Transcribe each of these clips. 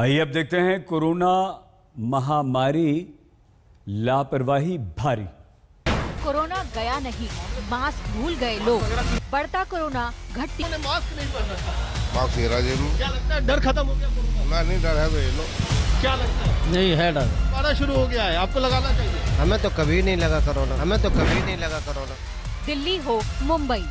आइए अब देखते हैं कोरोना महामारी लापरवाही भारी। कोरोना गया नहीं, मास्क भूल गए लोग। बढ़ता कोरोना, घटती मास्क नहीं पहन रखा। मास्क क्या लगता है डर खत्म हो गया कोरोना? नहीं डर है तो ये लोग। क्या लगता है? नहीं है डर। दोबारा शुरू हो गया है, आपको लगाना चाहिए। हमें तो कभी नहीं लगा कोरोना। दिल्ली हो, मुंबई,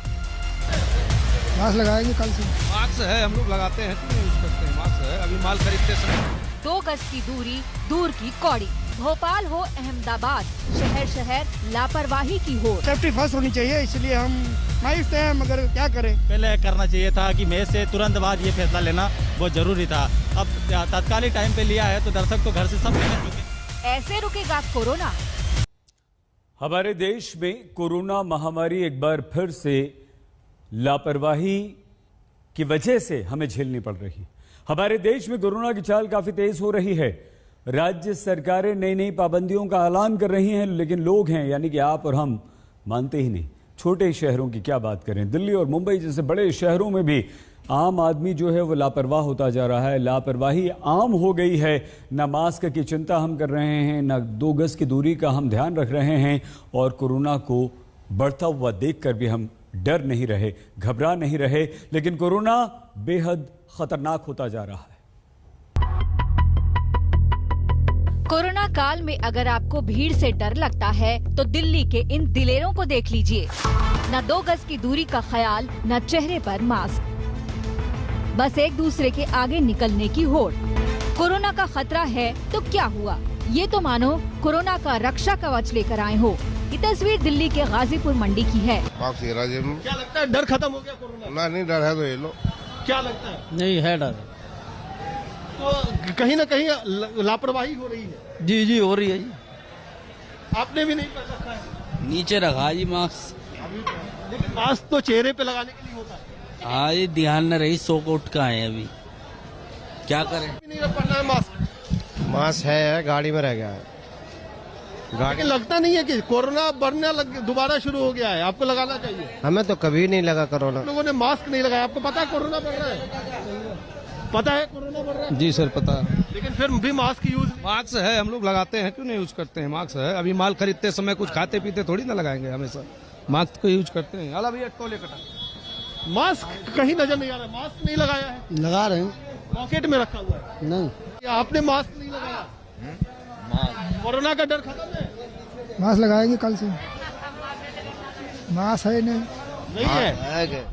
मास्क लगाएंगे कल से। मास्क है, हम लोग लगाते हैं, क्यों नहीं यूज करते हैं? मास्क है, अभी माल खरीदते समय 2 गज की दूरी, दूर की कौड़ी। भोपाल हो, अहमदाबाद, शहर शहर लापरवाही की हो। सेफ्टी फर्स्ट होनी चाहिए, इसलिए हम मास्क हैं, मगर क्या करें। पहले करना चाहिए था कि मैं से तुरंत बाद ये फैसला लेना बहुत जरूरी था। अब तत्कालीन टाइम पे लिया है तो दर्शक तो घर से सब निकल चुके। ऐसे रुकेगा कोरोना? हमारे देश में कोरोना महामारी एक बार फिर से लापरवाही की वजह से हमें झेलनी पड़ रही। हमारे देश में कोरोना की चाल काफी तेज हो रही है। राज्य सरकारें नई नई पाबंदियों का ऐलान कर रही हैं, लेकिन लोग हैं यानी कि आप और हम मानते ही नहीं। छोटे शहरों की क्या बात करें, दिल्ली और मुंबई जैसे बड़े शहरों में भी आम आदमी जो है वो लापरवाह होता जा रहा है। लापरवाही आम हो गई है। न मास्क की चिंता हम कर रहे हैं, न 2 गज की दूरी का हम ध्यान रख रहे हैं, और कोरोना को बढ़ता हुआ देखकर भी हम डर नहीं रहे, घबरा नहीं रहे। लेकिन कोरोना बेहद खतरनाक होता जा रहा है। कोरोना काल में अगर आपको भीड़ से डर लगता है तो दिल्ली के इन दिलेरों को देख लीजिए। न 2 गज की दूरी का ख्याल, न चेहरे पर मास्क, बस एक दूसरे के आगे निकलने की होड़। कोरोना का खतरा है तो क्या हुआ, ये तो मानो कोरोना का रक्षा कवच लेकर आए हो। ये तस्वीर दिल्ली के गाजीपुर मंडी की है। मास्क क्या लगता है डर खत्म हो गया कोरोना? नहीं डर है तो ये लोग। क्या लगता है? नहीं है डर। तो कहीं न कहीं लापरवाही हो रही है। जी हो रही है जी। आपने भी नहीं पहन रखा है? नीचे रखा जी मास्क। लेकिन मास्क तो चेहरे पे लगाने के लिए होता है। हाँ ये ध्यान न रही, 100 को उठ का है अभी, क्या करें। नहीं पहनना है मास्क। मास्क है, गाड़ी में रह गया है। लेकिन लगता नहीं है कि कोरोना बढ़ने दोबारा शुरू हो गया है, आपको लगाना चाहिए। हमें तो कभी नहीं लगा कोरोना। लोगों ने मास्क नहीं लगाया, आपको पता है कोरोना बढ़ रहा है? पता है कोरोना बढ़ रहा है? जी सर पता है। लेकिन फिर भी मास्क यूज। मास्क है, हम लोग लगाते हैं, क्यों नहीं यूज करते हैं? मास्क है, अभी माल खरीदते समय कुछ खाते पीते थोड़ी ना लगाएंगे, हमेशा मास्क को यूज करते हैं। अला भैया टोले कटा मास्क कहीं नजर नहीं आ रहा है। मास्क नहीं लगाया है? लगा रहे हैं। पॉकेट में रखा हुआ है? नहीं। आपने मास्क नहीं लगाया? कोरोना का डर खत्म है? मास्क लगाएंगे कल से। मास्क है नहीं है।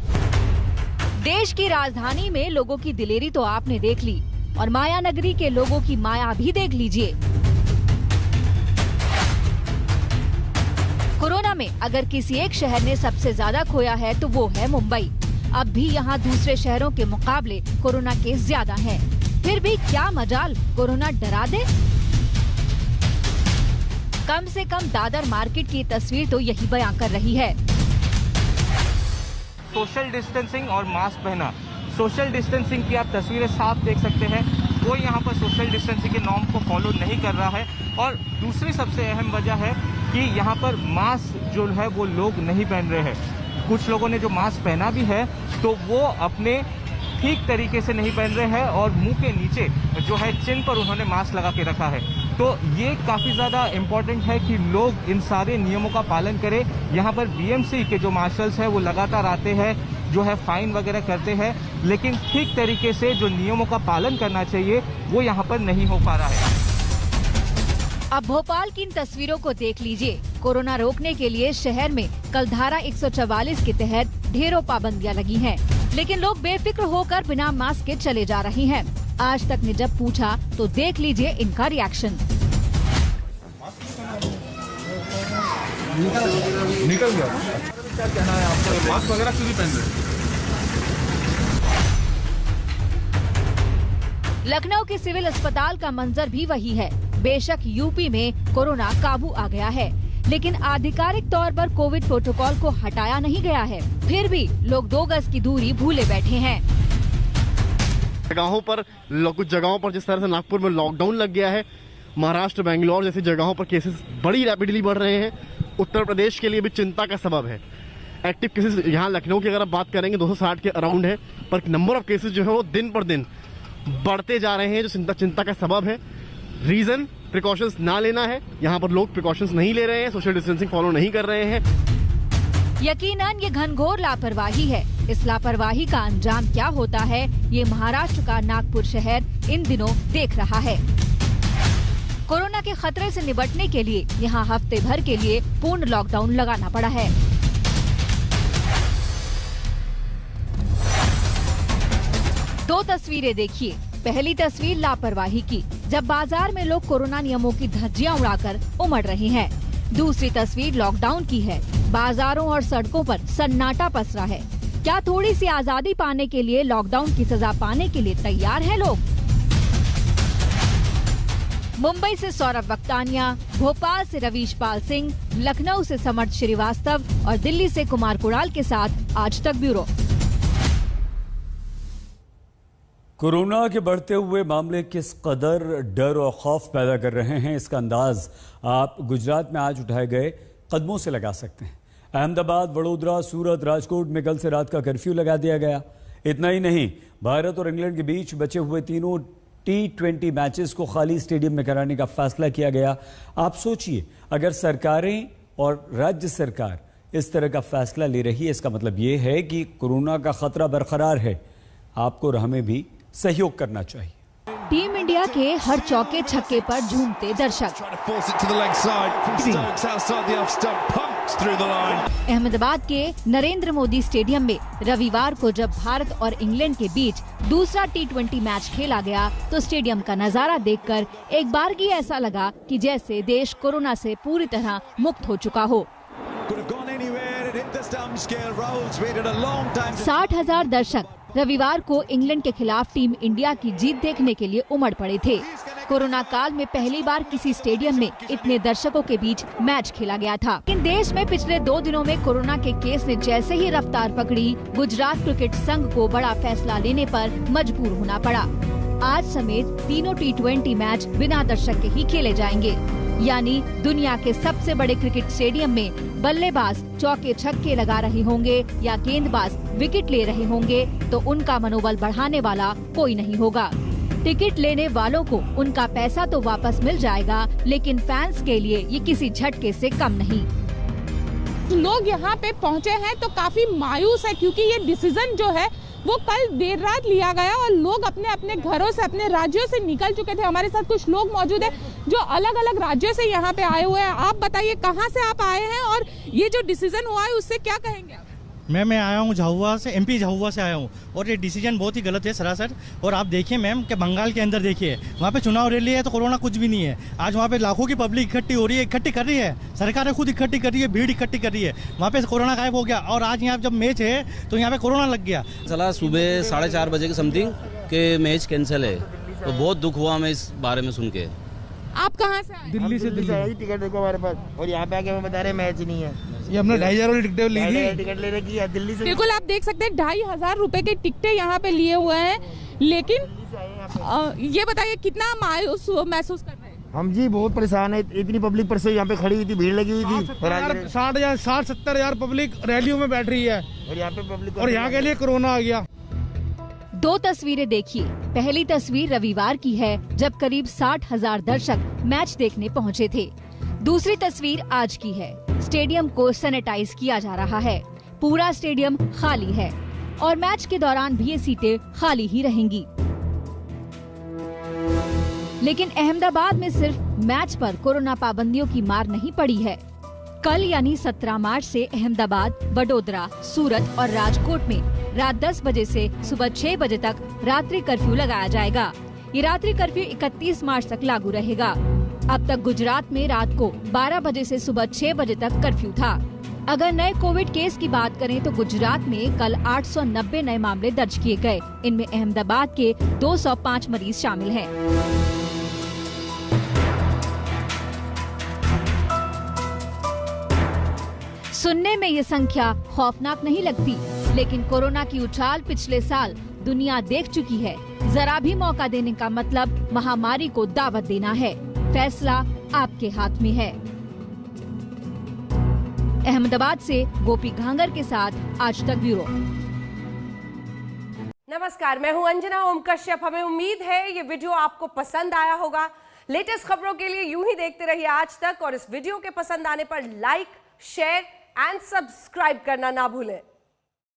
देश की राजधानी में लोगों की दिलेरी तो आपने देख ली, और माया नगरी के लोगों की माया भी देख लीजिए। कोरोना में अगर किसी एक शहर ने सबसे ज्यादा खोया है तो वो है मुंबई। अब भी यहाँ दूसरे शहरों के मुकाबले कोरोना केस ज्यादा हैं। फिर भी क्या मजाल कोरोना डरा दे। कम से कम दादर मार्केट की तस्वीर तो यही बयां कर रही है। सोशल डिस्टेंसिंग और मास्क पहना। सोशल डिस्टेंसिंग की आप तस्वीरें साफ देख सकते हैं, कोई यहाँ पर सोशल डिस्टेंसिंग के नॉर्म को फॉलो नहीं कर रहा है। और दूसरी सबसे अहम वजह है कि यहाँ पर मास्क जो है वो लोग नहीं पहन रहे हैं। कुछ लोगों ने जो मास्क पहना भी है तो वो अपने ठीक तरीके से नहीं पहन रहे हैं, और मुंह के नीचे जो है चिन पर उन्होंने मास्क लगा के रखा है। तो ये काफ़ी ज़्यादा इम्पोर्टेंट है कि लोग इन सारे नियमों का पालन करें। यहाँ पर बीएमसी के जो मार्शल्स हैं वो लगातार आते हैं, जो है फाइन वगैरह करते हैं, लेकिन ठीक तरीके से जो नियमों का पालन करना चाहिए वो यहाँ पर नहीं हो पा रहा है। अब भोपाल की इन तस्वीरों को देख लीजिए। कोरोना रोकने के लिए शहर में कल धारा 144 के तहत ढेरों पाबंदियां लगी हैं, लेकिन लोग बेफिक्र होकर बिना मास्क के चले जा रहे हैं। आज तक ने जब पूछा तो देख लीजिए इनका रिएक्शन। निकल गया। क्या कहना है आपको? मास्क वगैरह क्यों नहीं पहन रहे? लखनऊ के सिविल अस्पताल का मंजर भी वही है। बेशक यूपी में कोरोना काबू आ गया है, लेकिन आधिकारिक तौर पर कोविड प्रोटोकॉल को हटाया नहीं गया है। फिर भी लोग 2 गज की दूरी भूले बैठे हैं। जगहों पर, कुछ जगहों पर जिस तरह से नागपुर में लॉकडाउन लग गया है, महाराष्ट्र, बेंगलोर जैसी जगहों पर केसेस बड़ी रैपिडली बढ़ रहे हैं। उत्तर प्रदेश के लिए भी चिंता का सबब है। एक्टिव केसेस यहाँ लखनऊ की अगर आप बात करेंगे 260 के अराउंड है, पर नंबर ऑफ केसेस जो है वो दिन पर दिन बढ़ते जा रहे हैं, जो चिंता का सबब है। रीजन प्रिकॉशंस ना लेना है। यहाँ पर लोग प्रिकॉशंस नहीं ले रहे हैं, सोशल डिस्टेंसिंग फॉलो नहीं कर रहे हैं। यकीनन ये घनघोर लापरवाही है। इस लापरवाही का अंजाम क्या होता है, ये महाराष्ट्र का नागपुर शहर इन दिनों देख रहा है। कोरोना के खतरे से निपटने के लिए यहाँ हफ्ते भर के लिए पूर्ण लॉकडाउन लगाना पड़ा है। दो तस्वीरें देखिए। पहली तस्वीर लापरवाही की, जब बाजार में लोग कोरोना नियमों की धज्जियां उड़ाकर उमड़ रहे हैं। दूसरी तस्वीर लॉकडाउन की है। बाजारों और सड़कों पर सन्नाटा पसरा है। क्या थोड़ी सी आजादी पाने के लिए लॉकडाउन की सजा पाने के लिए तैयार हैं लोग? मुंबई से सौरभ वक्तानिया, भोपाल से रवीश पाल सिंह, लखनऊ से समर्थ श्रीवास्तव और दिल्ली से कुमार कुणाल के साथ आज तक ब्यूरो। कोरोना के बढ़ते हुए मामले किस कदर डर और खौफ पैदा कर रहे हैं, इसका अंदाज आप गुजरात में आज उठाए गए कदमों से लगा सकते हैं। अहमदाबाद, वडोदरा, सूरत, राजकोट में कल से रात का कर्फ्यू लगा दिया गया। इतना ही नहीं, भारत और इंग्लैंड के बीच बचे हुए तीनों T20 मैचेस को खाली स्टेडियम में कराने का फैसला किया गया। आप सोचिए, अगर सरकारें और राज्य सरकार इस तरह का फैसला ले रही है, इसका मतलब ये है कि कोरोना का खतरा बरकरार है। आपको और हमें भी सहयोग करना चाहिए। टीम इंडिया के हर चौके छक्के पर झूमते दर्शक। अहमदाबाद के नरेंद्र मोदी स्टेडियम में रविवार को जब भारत और इंग्लैंड के बीच दूसरा T20 मैच खेला गया तो स्टेडियम का नजारा देखकर एक बारगी ऐसा लगा कि जैसे देश कोरोना से पूरी तरह मुक्त हो चुका हो। 60,000 दर्शक रविवार को इंग्लैंड के खिलाफ टीम इंडिया की जीत देखने के लिए उमड़ पड़े थे। कोरोना काल में पहली बार किसी स्टेडियम में इतने दर्शकों के बीच मैच खेला गया था। लेकिन देश में पिछले 2 दिनों में कोरोना के केस ने जैसे ही रफ्तार पकड़ी, गुजरात क्रिकेट संघ को बड़ा फैसला लेने पर मजबूर होना पड़ा। आज समेत तीनों T20 मैच बिना दर्शक के ही खेले जाएंगे। यानी दुनिया के सबसे बड़े क्रिकेट स्टेडियम में बल्लेबाज चौके छक्के लगा रहे होंगे या गेंदबाज विकेट ले रहे होंगे तो उनका मनोबल बढ़ाने वाला कोई नहीं होगा। टिकट लेने वालों को उनका पैसा तो वापस मिल जाएगा, लेकिन फैंस के लिए ये किसी झटके से कम नहीं। लोग यहाँ पे पहुँचे हैं तो काफी मायूस है, क्योंकि ये डिसीजन जो है वो कल देर रात लिया गया और लोग अपने अपने घरों से, अपने राज्यों से निकल चुके थे। हमारे साथ कुछ लोग मौजूद हैं जो अलग अलग राज्यों से यहाँ पे आए हुए हैं। आप बताइए कहाँ से आप आए हैं और ये जो डिसीजन हुआ है उससे क्या कहेंगे आप? मैं आया हूँ झाबुआ से, MP झाबुआ से आया हूँ और ये डिसीजन बहुत ही गलत है सरासर। और आप देखिए मैम कि बंगाल के अंदर देखिए, वहाँ पे चुनाव रैली है तो कोरोना कुछ भी नहीं है। आज वहाँ पे लाखों की पब्लिक इकट्ठी हो रही है, इकट्ठी कर रही है, सरकारें खुद इकट्ठी कर रही है, भीड़ इकट्ठी कर रही है। वहाँ पे कोरोना गायब हो गया और आज यहाँ जब मैच है तो यहाँ पे कोरोना लग गया। चला सुबह 4:30 बजे के समथिंग के मैच कैंसिल है, तो बहुत दुख हुआ हमें इस बारे में सुन के। आप कहाँ से आए? दिल्ली से। टिकट देखो हमारे पास, और यहाँ पे आके हमें बता रहे मैच नहीं है। ये हमने 2,500 वाली टिकटें ली थी। टिकट ले रखी है दिल्ली से। बिल्कुल, आप देख सकते हैं 2,500 रुपए के टिकटें यहाँ पे लिए हुए हैं। लेकिन ये बताइए कितना मायूस महसूस कर रहे हैं? हम जी बहुत परेशान है, इतनी पब्लिक पर से यहाँ पे खड़ी हुई थी, भीड़ लगी हुई थी। 60-70 पब्लिक रैलियों में बैठ रही है और यहाँ पे पब्लिक, और यहाँ के लिए कोरोना आ गया। दो तस्वीरें देखिए। पहली तस्वीर रविवार की है जब करीब 60,000 दर्शक मैच देखने पहुंचे थे। दूसरी तस्वीर आज की है। स्टेडियम को सैनिटाइज किया जा रहा है, पूरा स्टेडियम खाली है और मैच के दौरान भी ये सीटें खाली ही रहेंगी। लेकिन अहमदाबाद में सिर्फ मैच पर कोरोना पाबंदियों की मार नहीं पड़ी है। कल यानी 17 मार्च से अहमदाबाद, वडोदरा, सूरत और राजकोट में रात 10 बजे से सुबह 6 बजे तक रात्रि कर्फ्यू लगाया जाएगा। ये रात्रि कर्फ्यू 31 मार्च तक लागू रहेगा। अब तक गुजरात में रात को 12 बजे से सुबह 6 बजे तक कर्फ्यू था। अगर नए कोविड केस की बात करें तो गुजरात में कल 890 नए मामले दर्ज किए गए। इनमें अहमदाबाद के 205 मरीज शामिल हैं। सुनने में ये संख्या खौफनाक नहीं लगती, लेकिन कोरोना की उछाल पिछले साल दुनिया देख चुकी है। जरा भी मौका देने का मतलब महामारी को दावत देना है। फैसला आपके हाथ में है। अहमदाबाद से गोपी घांगर के साथ आज तक ब्यूरो। नमस्कार, मैं हूं अंजना ओम कश्यप। हमें उम्मीद है ये वीडियो आपको पसंद आया होगा। लेटेस्ट खबरों के लिए यूं ही देखते रहिए आज तक और इस वीडियो के पसंद आने पर लाइक, शेयर एंड सब्सक्राइब करना ना भूलें।